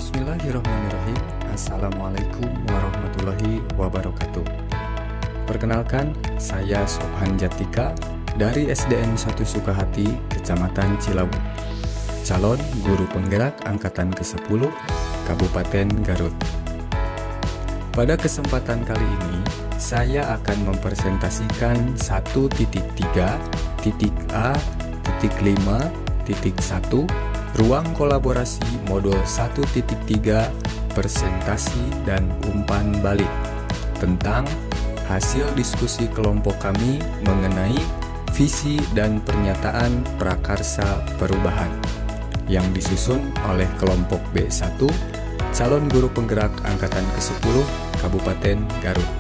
Bismillahirrahmanirrahim. Assalamualaikum warahmatullahi wabarakatuh. Perkenalkan, saya Sofhan Jatika dari SDN 1 Sukahati, Kecamatan Cilawu, calon guru penggerak angkatan ke-10 Kabupaten Garut. Pada kesempatan kali ini, saya akan mempresentasikan 1.3.A.5.1 Ruang Kolaborasi Modul 1.3 Presentasi dan Umpan Balik tentang hasil diskusi kelompok kami mengenai visi dan pernyataan prakarsa perubahan yang disusun oleh kelompok B1 calon guru penggerak angkatan ke-10 Kabupaten Garut.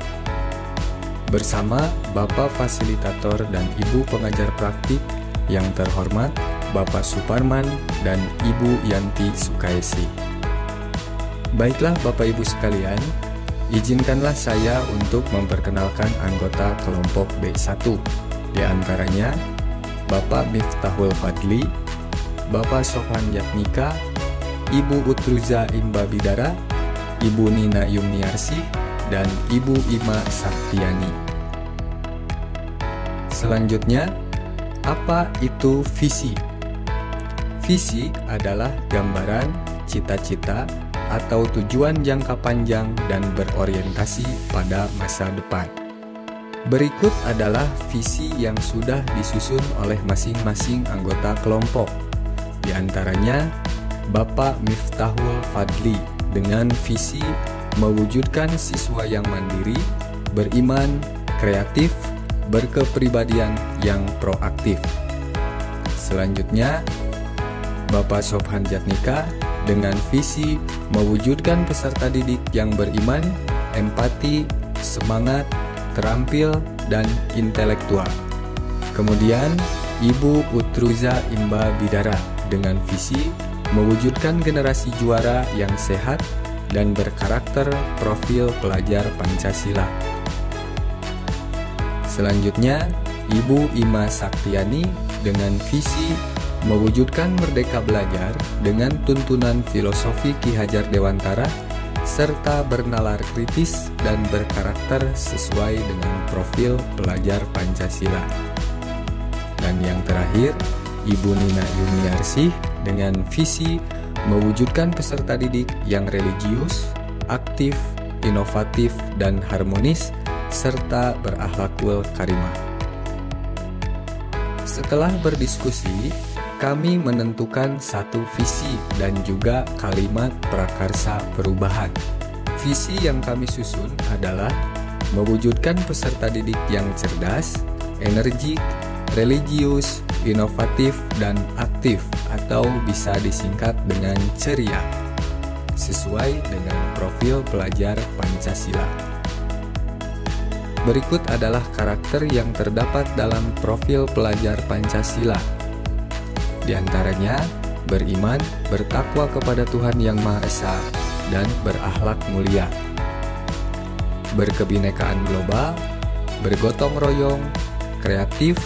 Bersama Bapak Fasilitator dan Ibu Pengajar Praktik yang terhormat Bapak Suparman dan Ibu Yanti Sukaisi. Baiklah Bapak Ibu sekalian, izinkanlah saya untuk memperkenalkan anggota kelompok B1. Di antaranya Bapak Miftahul Fadli, Bapak Sofhan Jatika, Ibu Utruza Imba Bidara, Ibu Nina Yumniarsih, dan Ibu Ima Saktiani. Selanjutnya, apa itu visi? Visi adalah gambaran, cita-cita, atau tujuan jangka panjang dan berorientasi pada masa depan. Berikut adalah visi yang sudah disusun oleh masing-masing anggota kelompok. Di antaranya, Bapak Miftahul Fadli dengan visi mewujudkan siswa yang mandiri, beriman, kreatif, berkepribadian yang proaktif. Selanjutnya, Bapak Sofhan Jatika dengan visi mewujudkan peserta didik yang beriman, empati, semangat, terampil, dan intelektual. Kemudian, Ibu Utruza Imba Bidara dengan visi mewujudkan generasi juara yang sehat dan berkarakter profil pelajar Pancasila. Selanjutnya, Ibu Ima Saktiani dengan visi mewujudkan merdeka belajar dengan tuntunan filosofi Ki Hajar Dewantara serta bernalar kritis dan berkarakter sesuai dengan profil pelajar Pancasila. Dan yang terakhir, Ibu Nina Yumniarsih dengan visi mewujudkan peserta didik yang religius, aktif, inovatif, dan harmonis serta berakhlakul karimah. Setelah berdiskusi, kami menentukan satu visi dan juga kalimat prakarsa perubahan. Visi yang kami susun adalah mewujudkan peserta didik yang cerdas, energik, religius, inovatif, dan aktif atau bisa disingkat dengan ceria, sesuai dengan profil pelajar Pancasila. Berikut adalah karakter yang terdapat dalam profil pelajar Pancasila. Di antaranya, beriman, bertakwa kepada Tuhan Yang Maha Esa, dan berakhlak mulia. Berkebinekaan global, bergotong royong, kreatif,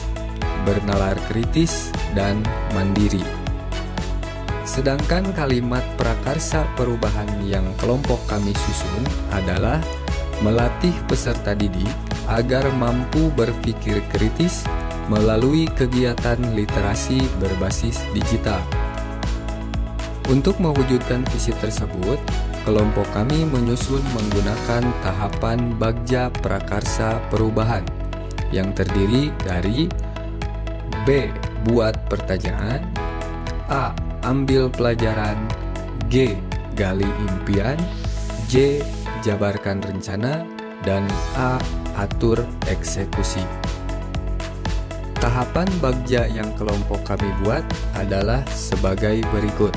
bernalar kritis, dan mandiri. Sedangkan kalimat prakarsa perubahan yang kelompok kami susun adalah melatih peserta didik agar mampu berpikir kritis melalui kegiatan literasi berbasis digital. Untuk mewujudkan visi tersebut, kelompok kami menyusun menggunakan tahapan Bagja Prakarsa Perubahan yang terdiri dari B. Buat pertanyaan, A. Ambil pelajaran, G. Gali impian, J. Jabarkan rencana, dan A. Atur eksekusi. Tahapan Bagja yang kelompok kami buat adalah sebagai berikut.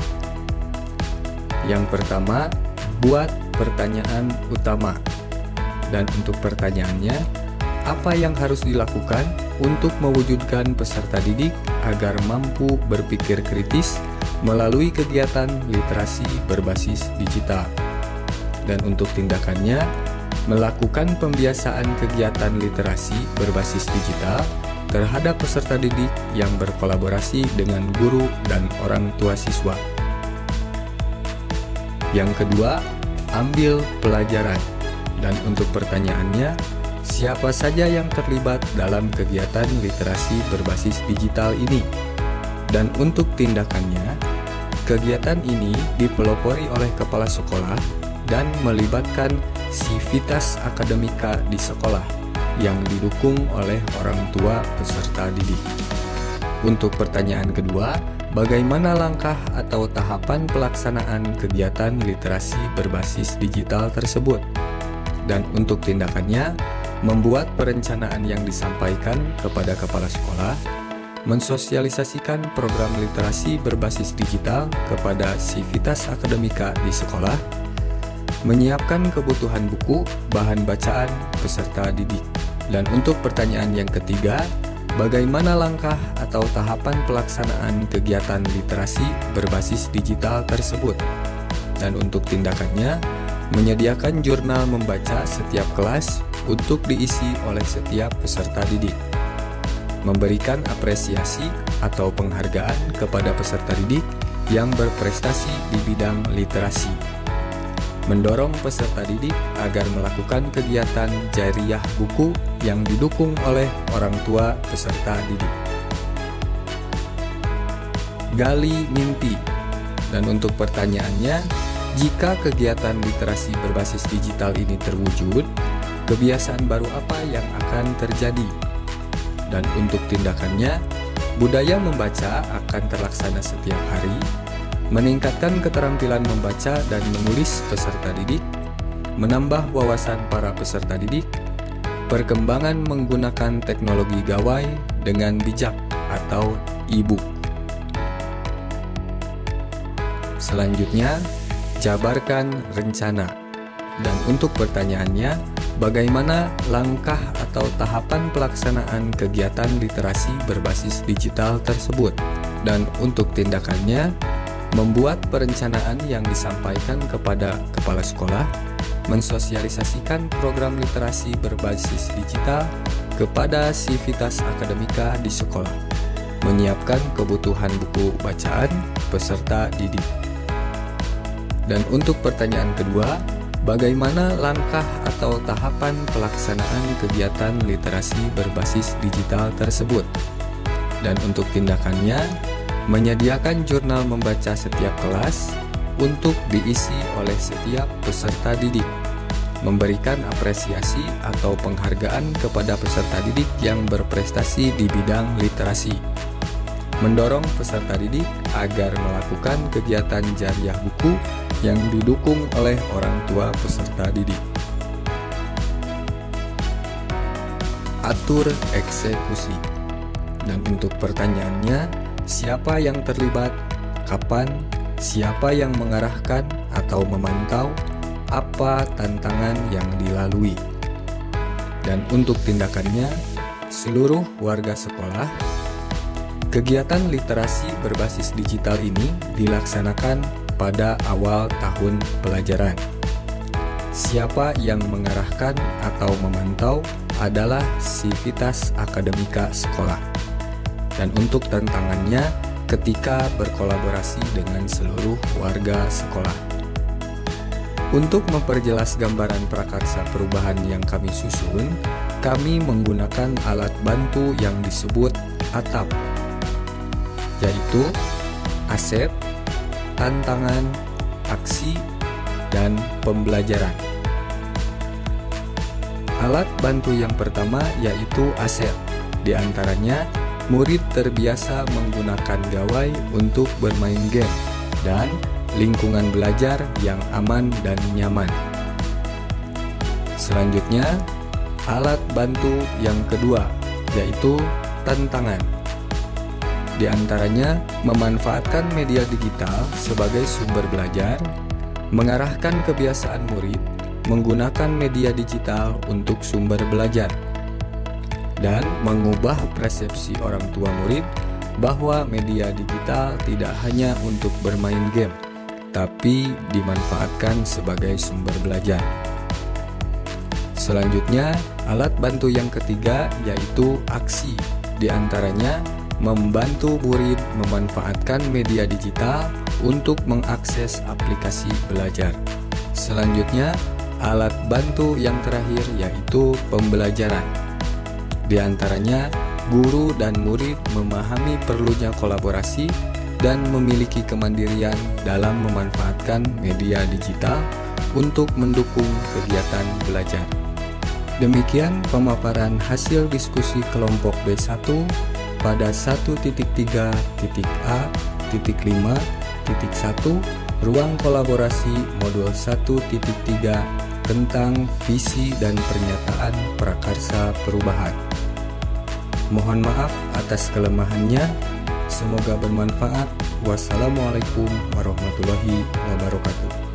Yang pertama, buat pertanyaan utama. Dan untuk pertanyaannya, apa yang harus dilakukan untuk mewujudkan peserta didik agar mampu berpikir kritis melalui kegiatan literasi berbasis digital? Dan untuk tindakannya, melakukan pembiasaan kegiatan literasi berbasis digital terhadap peserta didik yang berkolaborasi dengan guru dan orang tua siswa. Yang kedua, ambil pelajaran. Dan untuk pertanyaannya, siapa saja yang terlibat dalam kegiatan literasi berbasis digital ini? Dan untuk tindakannya, kegiatan ini dipelopori oleh kepala sekolah dan melibatkan sivitas akademika di sekolah yang didukung oleh orang tua peserta didik. Untuk pertanyaan kedua, bagaimana langkah atau tahapan pelaksanaan kegiatan literasi berbasis digital tersebut? Dan untuk tindakannya, membuat perencanaan yang disampaikan kepada kepala sekolah, mensosialisasikan program literasi berbasis digital kepada sivitas akademika di sekolah, menyiapkan kebutuhan buku, bahan bacaan, peserta didik. Dan untuk pertanyaan yang ketiga, bagaimana langkah atau tahapan pelaksanaan kegiatan literasi berbasis digital tersebut? Dan untuk tindakannya, menyediakan jurnal membaca setiap kelas untuk diisi oleh setiap peserta didik, memberikan apresiasi atau penghargaan kepada peserta didik yang berprestasi di bidang literasi, mendorong peserta didik agar melakukan kegiatan jariah buku yang didukung oleh orang tua peserta didik. Gali mimpi. Dan untuk pertanyaannya, jika kegiatan literasi berbasis digital ini terwujud, kebiasaan baru apa yang akan terjadi? Dan untuk tindakannya, budaya membaca akan terlaksana setiap hari, meningkatkan keterampilan membaca dan menulis peserta didik, menambah wawasan para peserta didik, perkembangan menggunakan teknologi gawai dengan bijak atau e-book. Selanjutnya, jabarkan rencana. Dan untuk pertanyaannya, bagaimana langkah atau tahapan pelaksanaan kegiatan literasi berbasis digital tersebut? Dan untuk tindakannya, membuat perencanaan yang disampaikan kepada kepala sekolah, mensosialisasikan program literasi berbasis digital kepada sivitas akademika di sekolah, menyiapkan kebutuhan buku bacaan peserta didik. Dan untuk pertanyaan kedua, bagaimana langkah atau tahapan pelaksanaan kegiatan literasi berbasis digital tersebut? Dan untuk tindakannya, menyediakan jurnal membaca setiap kelas untuk diisi oleh setiap peserta didik, memberikan apresiasi atau penghargaan kepada peserta didik yang berprestasi di bidang literasi, mendorong peserta didik agar melakukan kegiatan jariah buku yang didukung oleh orang tua peserta didik. Atur eksekusi. Dan untuk pertanyaannya, siapa yang terlibat, kapan, siapa yang mengarahkan atau memantau, apa tantangan yang dilalui. Dan untuk tindakannya, seluruh warga sekolah, kegiatan literasi berbasis digital ini dilaksanakan pada awal tahun pelajaran. Siapa yang mengarahkan atau memantau adalah sivitas akademika sekolah. Dan untuk tantangannya, ketika berkolaborasi dengan seluruh warga sekolah. Untuk memperjelas gambaran prakarsa perubahan yang kami susun, kami menggunakan alat bantu yang disebut ATAP, yaitu aset, tantangan, aksi, dan pembelajaran. Alat bantu yang pertama yaitu aset. Di antaranya, murid terbiasa menggunakan gawai untuk bermain game dan lingkungan belajar yang aman dan nyaman. Selanjutnya, alat bantu yang kedua yaitu tantangan. Di antaranya, memanfaatkan media digital sebagai sumber belajar, mengarahkan kebiasaan murid menggunakan media digital untuk sumber belajar, dan mengubah persepsi orang tua murid bahwa media digital tidak hanya untuk bermain game, tapi dimanfaatkan sebagai sumber belajar. Selanjutnya, alat bantu yang ketiga yaitu aksi. Di antaranya, membantu murid memanfaatkan media digital untuk mengakses aplikasi belajar. Selanjutnya, alat bantu yang terakhir yaitu pembelajaran. Di antaranya, guru dan murid memahami perlunya kolaborasi dan memiliki kemandirian dalam memanfaatkan media digital untuk mendukung kegiatan belajar. Demikian pemaparan hasil diskusi kelompok B1 pada 1.3.A.5.1 Ruang Kolaborasi Modul 1.3 tentang visi dan pernyataan prakarsa perubahan. Mohon maaf atas kelemahannya. Semoga bermanfaat. Wassalamualaikum warahmatullahi wabarakatuh.